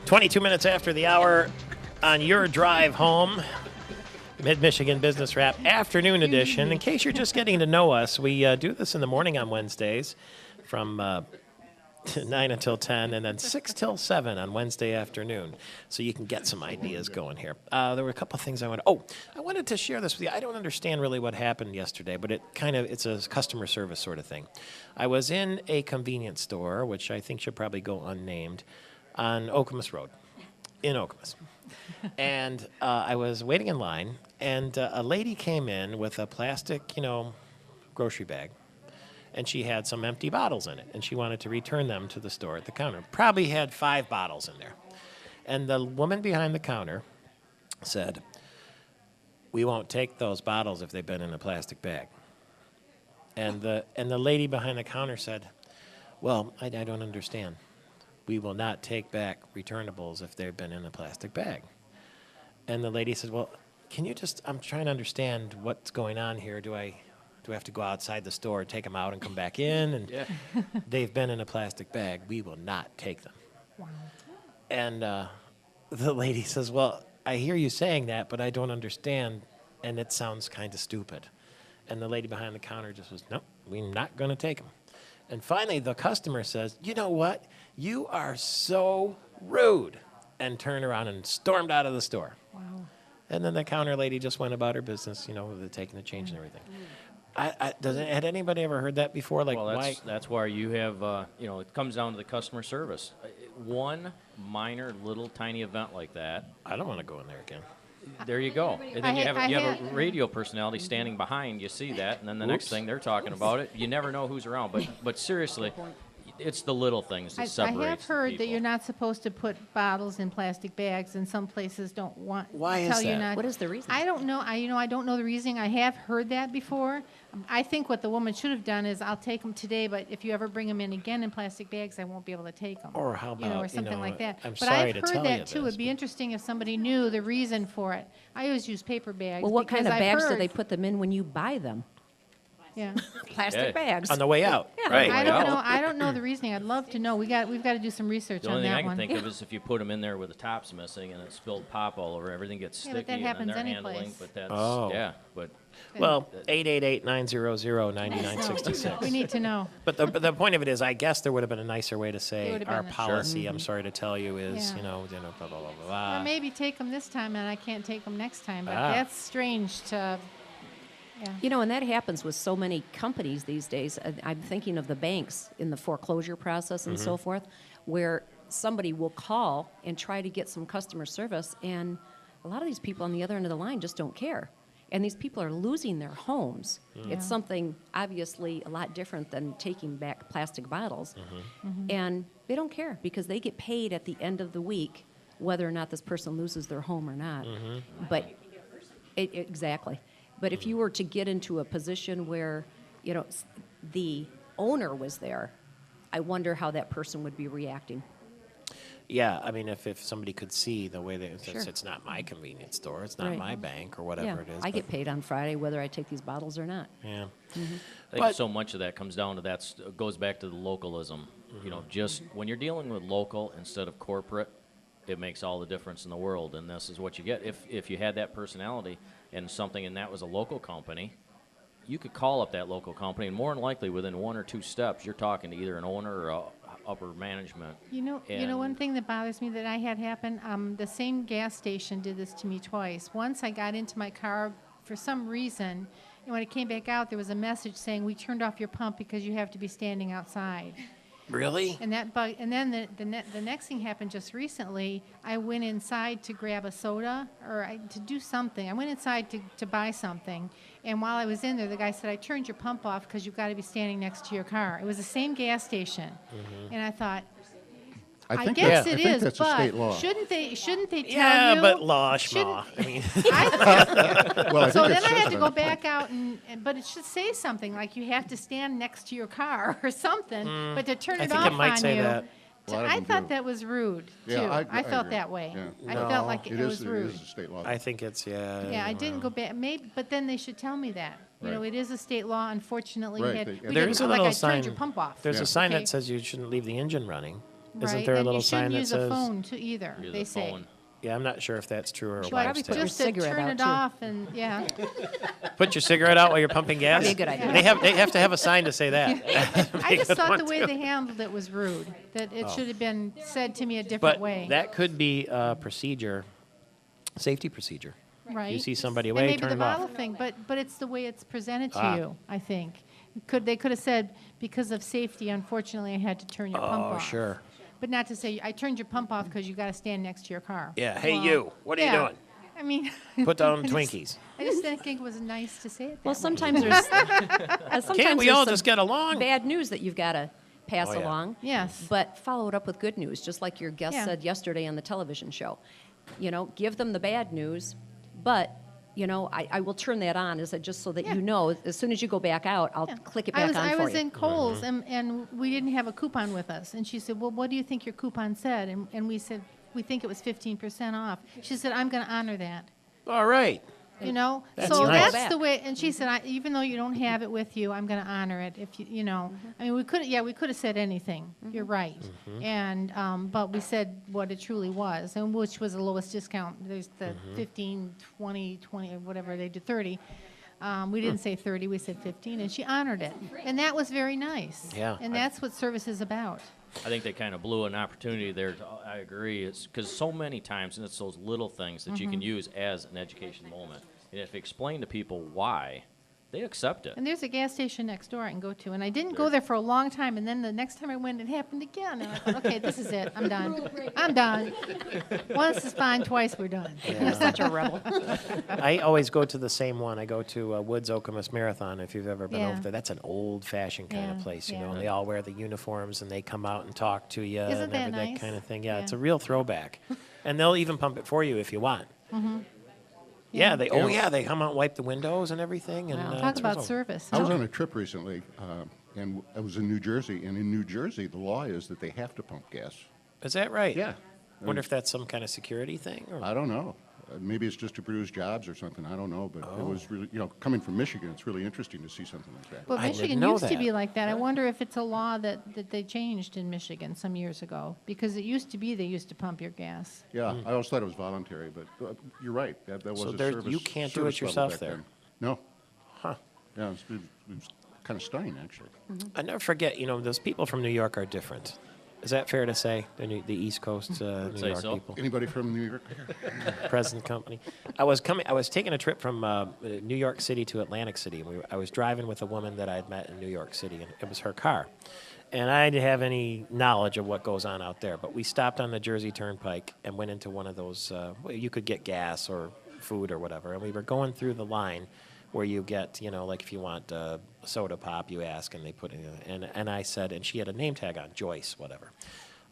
22 minutes after the hour on your drive home. Mid-Michigan Business Wrap Afternoon Edition. In case you're just getting to know us, we do this in the morning on Wednesdays from 9 until 10 and then 6 till 7 on Wednesday afternoon. So you can get some ideas going here. There were a couple of things I wanted to share this with you. I don't understand really what happened yesterday, but it's a customer service sort of thing. I was in a convenience store, which I think should probably go unnamed, on Okemos Road in Okemos. And I was waiting in line, and a lady came in with a plastic, grocery bag. And she had some empty bottles in it, and she wanted to return them to the store at the counter. Probably had 5 bottles in there. And the woman behind the counter said, "We won't take those bottles if they've been in a plastic bag." And the lady behind the counter said, "Well, I don't understand. We will not take back returnables if they've been in a plastic bag." And the lady said, "Well, I'm trying to understand what's going on here. Do I have to go outside the store, take them out, and come back in?" And they've been in a plastic bag. We will not take them. Wow. And the lady says, "Well, I hear you saying that, but I don't understand, and it sounds kind of stupid." And the lady behind the counter just was, "Nope, we're not going to take them." And finally, the customer says, "You know what? You are so rude," and turned around and stormed out of the store. Wow. And then the counter lady just went about her business, with taking the change and everything. Had anybody ever heard that before? That's why you have, it comes down to the customer service. One minor little tiny event like that. I don't want to go in there again. There you go. And then you have a radio personality standing behind. You see that, and then the next thing they're talking about it. You never know who's around. But seriously, it's the little things that separate. I have heard that you're not supposed to put bottles in plastic bags, and some places don't want. Why is that? You not. What is the reason? I don't know. I don't know the reasoning. I have heard that before. I think what the woman should have done is, "I'll take them today, but if you ever bring them in again in plastic bags, I won't be able to take them." Or how about, or something like that. I'm but sorry I've to heard tell that you too. this, It'd be interesting if somebody knew the reason for it. I always use paper bags. Well, what kind of because bags I've do heard, they put them in when you buy them? Yeah. Plastic bags. on the way out. Yeah. Right. I don't know the reasoning. I'd love to know. We've got to do some research The on only thing that I can one. think of is if you put them in there with the tops missing and it spilled pop all over, everything gets sticky, but that and then happens they're any handling. place. But that's but Well, 888-900-9966. We need to know. But the point of it is, I guess there would have been a nicer way to say would have our been policy, I'm sorry to tell you, is, Yeah. blah, blah, blah, blah. Or maybe take them this time and I can't take them next time. But Ah. that's strange to. Yeah. And that happens with so many companies these days. I'm thinking of the banks in the foreclosure process and so forth, where somebody will call and try to get some customer service, and a lot of these people on the other end of the line just don't care. And these people are losing their homes. It's something obviously a lot different than taking back plastic bottles. And they don't care because they get paid at the end of the week whether or not this person loses their home or not. But exactly. But if you were to get into a position where, the owner was there, I wonder how that person would be reacting. Yeah, I mean, if somebody could see the way that Sure. it's not my convenience store, it's not Right. my bank or whatever it is. I get paid on Friday whether I take these bottles or not. Yeah. I think so much of that comes down to goes back to the localism. Just when you're dealing with local instead of corporate, it makes all the difference in the world. And this is what you get. If you had that personality and something, and that was a local company, you could call up that local company, and more than likely within 1 or 2 steps, you're talking to either an owner or upper management. One thing that bothers me that I had happen, the same gas station did this to me twice. Once I got into my car for some reason, and when I came back out, there was a message saying, "We turned off your pump because you have to be standing outside." Really? And then the next thing happened just recently. I went inside to grab a soda to do something. I went inside to buy something, and while I was in there, the guy said, "I turned your pump off because you've got to be standing next to your car." It was the same gas station, and I thought, I guess it is, that's but a state law. shouldn't they tell you? Yeah, but law, schmaw. I mean, So then I had to go back out, but it should say something like you have to stand next to your car or something, but to turn I it think off it might on say you. that. A lot of I them thought do. that was rude, too. Yeah, I felt agree. that way. Yeah. I felt like it was rude. It is a state law. I think it's, Yeah, I didn't go back. Maybe, but then they should tell me that. Right. It is a state law. Unfortunately, Right, we they- didn't, There is a like little I sign. turned your pump off. There's Yeah. a sign Okay. that says you shouldn't leave the engine running. Isn't Right, there a and little you sign shouldn't that use says? a phone to either, Use they the say. phone. Yeah, I'm not sure if that's true or Should wives' probably put tale. your Just to cigarette turn out, it too. off and, yeah. Put your cigarette out while you're pumping gas. Probably a good idea. They have to have a sign to say that. I just thought the one, way too. they handled it was rude, that it should have been said to me a different But way. that could be a procedure, safety procedure. Right. You see somebody And away, maybe turn the it off. bottle thing, but it's the way it's presented to Ah. you, I think. They could have said, because of safety, unfortunately, I had to turn your pump Oh, off. sure. But not to say, I turned your pump off because you got to stand next to your car. Yeah, hey, Well, you, what are you yeah. doing? I mean. Put down I just- Twinkies. I just didn't think it was nice to say it that Well, way. sometimes there's Can't we all just get along? bad news that you've got to pass Oh, yeah. along. Yes. But follow it up with good news, just like your guest Yeah. said yesterday on the television show. You know, give them the bad news, but, you know, I will turn that on just so that Yeah. you know, as soon as you go back out, I'll Yeah. click it back on I for was you. in Kohl's Mm-hmm. and we didn't have a coupon with us. And she said, well, what do you think your coupon said? And we said, we think it was 15% off. She said, I'm going to honor that. All right. You know, That's so nice. that's the way. And she said, even though you don't have it with you, I'm going to honor it. If you know, I mean, we could have said anything. You're right. Mm-hmm. And but we said what it truly was, and which was the lowest discount. There's the Mm-hmm. 15, 20, or whatever they did, 30. We didn't say 30, we said 15, and she honored it, and that was very nice. Yeah. And that's what service is about. I think they kind of blew an opportunity there. I agree. It's because so many times, and it's those little things that you can use as an education moment. And if you explain to people why, they accept it. And there's a gas station next door I can go to, and I didn't go there for a long time, and then the next time I went, it happened again, and I thought, okay, this is it, I'm done. I'm done. Once is fine, twice we're done. You're such a rebel. I always go to the same one. I go to Woods Okemos Marathon, if you've ever been Yeah. over there. That's an old-fashioned kind of Yeah, place, you know, yeah. and they all wear the uniforms, and they come out and talk to you Isn't and that everything, nice? that kind of thing. Yeah, it's Yeah. a real throwback. And they'll even pump it for you if you want. Yeah, they come out and wipe the windows and everything. And Wow. it's Talk about awesome. service. I was huh? on a trip recently, and I was in New Jersey, and in New Jersey, the law is that they have to pump gas. Is that right? Yeah. Wonder if that's some kind of security thing? Or? I don't know. Maybe it's just to produce jobs or something. I don't know, but Oh. it was really, coming from Michigan, it's really interesting to see something like that. Well, I didn't Michigan know used to that. be like that. I wonder if it's a law that they changed in Michigan some years ago, because it used to be they used to pump your gas. Yeah, I always thought it was voluntary, but you're right. That was So a there- service. you can't do it service level yourself back there? then. No. Huh. Yeah, it was kind of stunning, actually. I never forget, those people from New York are different. Is that fair to say? The East Coast New say York so. people? Anybody from New York? Present company. I was taking a trip from New York City to Atlantic City. And I was driving with a woman that I'd met in New York City, and it was her car. And I didn't have any knowledge of what goes on out there, but we stopped on the Jersey Turnpike and went into one of those, you could get gas or food or whatever, and we were going through the line where you get, like if you want soda pop, you ask, and they put it in. And I said, and she had a name tag on, Joyce, whatever.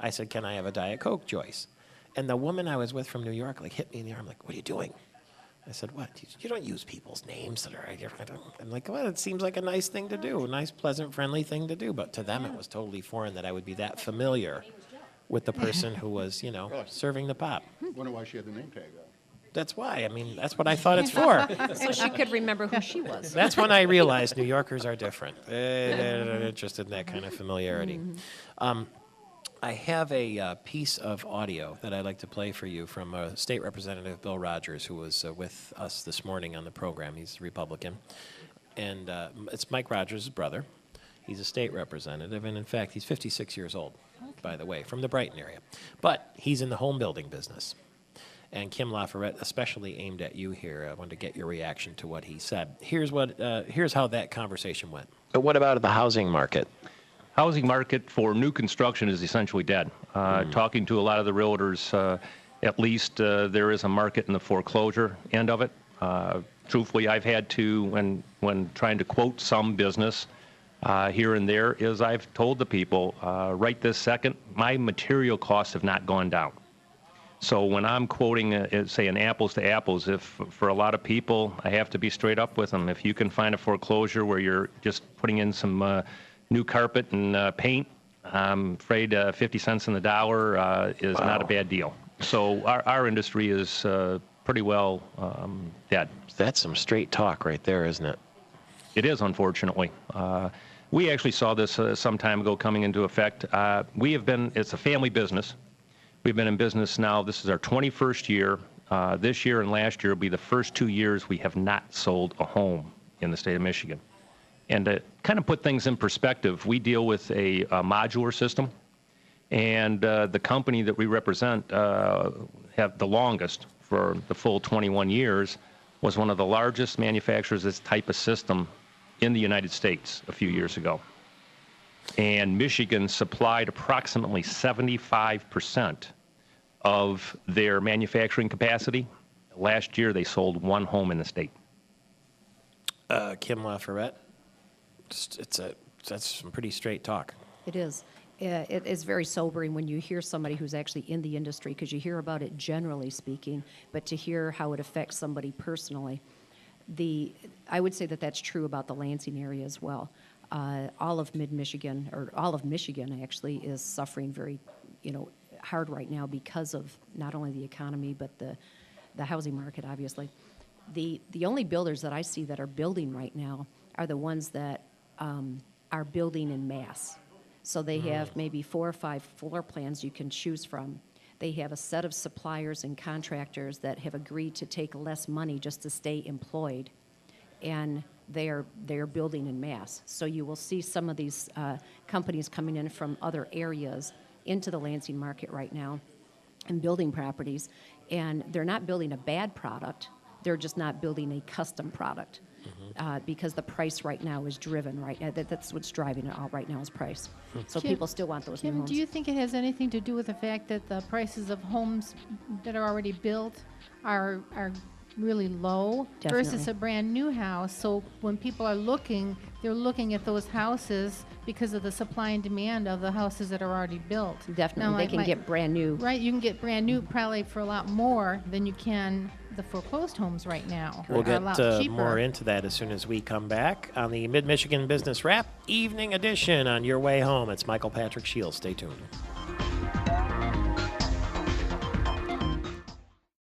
I said, can I have a Diet Coke, Joyce? And the woman I was with from New York, hit me in the arm, what are you doing? I said, what? You don't use people's names that are right here. I'm like, well, it seems like a nice thing to do, a nice, pleasant, friendly thing to do. But to them, it was totally foreign that I would be that familiar with the person who was, serving the pop. Wonder why she had the name tag on. That's why. I mean, that's what I thought it's for. So she could remember who she was. That's when I realized New Yorkers are different. They're not interested in that kind of familiarity. I have a piece of audio that I'd like to play for you from State Representative Bill Rogers, who was with us this morning on the program. He's a Republican. And it's Mike Rogers' brother. He's a state representative, and in fact, he's 56 years old, by the way, from the Brighton area. But he's in the home building business. And Kim Laforet especially aimed at you here. I wanted to get your reaction to what he said. Here's how that conversation went. But what about the housing market? Housing market for new construction is essentially dead. Talking to a lot of the realtors, at least there is a market in the foreclosure end of it. Truthfully, I've had to, when trying to quote some business here and there, is I've told the people, right this second, my material costs have not gone down. So when I'm quoting, say, an apples to apples, if for a lot of people, I have to be straight up with them. If you can find a foreclosure where you're just putting in some new carpet and paint, I'm afraid 50 cents on the dollar is not a bad deal. So our industry is pretty well dead. That's some straight talk right there, isn't it? It is, unfortunately. We actually saw this some time ago coming into effect. It's a family business. We've been in business now, this is our 21st year. This year and last year will be the first 2 years we have not sold a home in the state of Michigan. And to kind of put things in perspective, we deal with a modular system. And the company that we represent have the longest for the full 21 years was one of the largest manufacturers of this type of system in the United States a few years ago. And Michigan supplied approximately 75% of their manufacturing capacity. Last year, they sold one home in the state. Kim LaFerrette, that's some pretty straight talk. It is. It is very sobering when you hear somebody who's actually in the industry, because you hear about it generally speaking, but to hear how it affects somebody personally. I would say that that's true about the Lansing area as well. All of mid-Michigan, or all of Michigan actually, is suffering very, hard right now because of not only the economy, but the housing market, obviously. The only builders that I see that are building right now are the ones that are building in mass. So they have maybe 4 or 5 floor plans you can choose from. They have a set of suppliers and contractors that have agreed to take less money just to stay employed, and they are building in mass. So you will see some of these companies coming in from other areas into the Lansing market right now and building properties, and they're not building a bad product. They're just not building a custom product. Because the price right now is driven right now. That's what's driving it all right now is price. So Kim- people still want those new Kim, homes. do you think it has anything to do with the fact that the prices of homes that are already built are really low versus Definitely. a brand new house? So when people are looking, they're looking at those houses because of the supply and demand of the houses that are already built. Definitely, Now, they can get brand new. Right, you can get brand new probably for a lot more than you can the foreclosed homes right now. We'll Are a get lot cheaper. more into that as soon as we come back on the Mid-Michigan Business Wrap Evening Edition on Your Way Home. It's Michael Patrick Shields. Stay tuned.